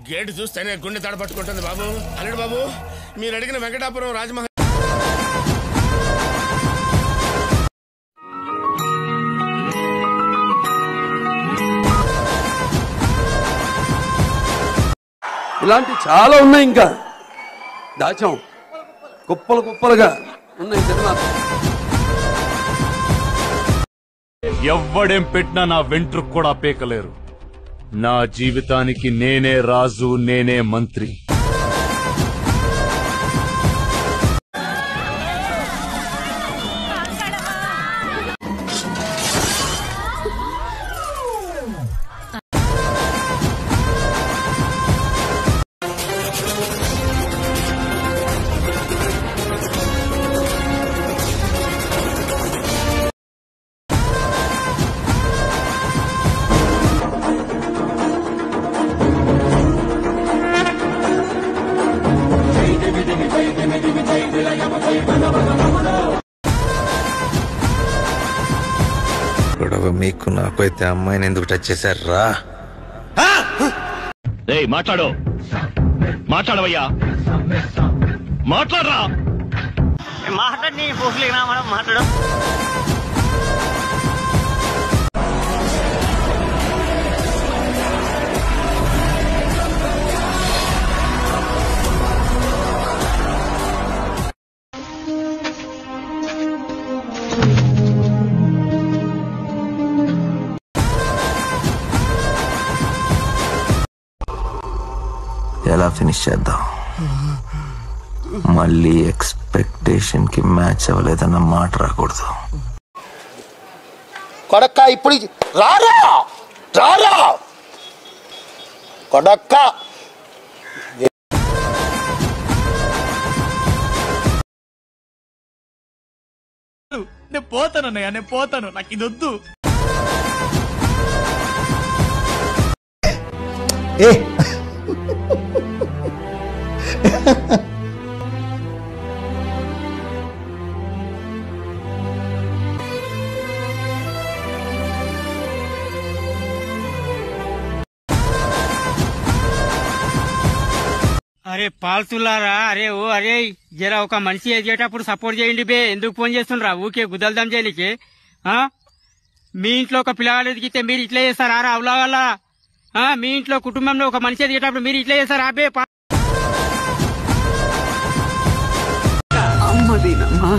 Gate చూస్తేనే గుండె తడపట్టుకుంటుంది బాబు. అల్లుడు బాబు, మీరు అడిగిన వెంకటాపురం రాజమహల్ ఇలాంటి చాలా ఉన్నాయి, ఇంకా దాచాం కుప్పలు కుప్పలుగా ఉన్నాయి సినిమా. ఎవ్వడేం పెట్టినా నా వెంట్రుకు కూడా పీకలేరు. నా జీవితానికి నేనే రాజు, నేనే మంత్రి. గొడవ మీకు నాకు అయితే అమ్మాయిని ఎందుకు టచ్ చేశారా? మాట్లాడు, మాట్లాడవయ్యా, మాట్లాడరా. మాట్లాడి మాట్లాడు. ఎలా ఫినిష్ చేద్దాం? మళ్ళీ ఎక్స్పెక్టేషన్ కి మ్యాచ్ అవ్వలేదన్న మాట రాకూడదు. కొడక్క ఇప్పుడు రారా రారా కొడక్క. నేను పోతానన్నయ్య, నేను పోతాను, నాకు ఇది వద్దు. అరే పాల్తులారా, అరే ఓ అరే జరా ఒక మనిషి ఎదిగేటప్పుడు సపోర్ట్ చేయండి బే. ఎందుకు ఫోన్ చేస్తుండ్రా ఊకే గుద్దల్దాం చేయనికి? మీ ఇంట్లో ఒక పిల్లగాడు ఎదిగితే మీరు ఇట్లా చేస్తారా? అవులా వల్ల మీ ఇంట్లో కుటుంబంలో ఒక మనిషి ఎదిగేటప్పుడు మీరు ఇట్లా చేస్తారా బే? అమ్మదీనమ్మా.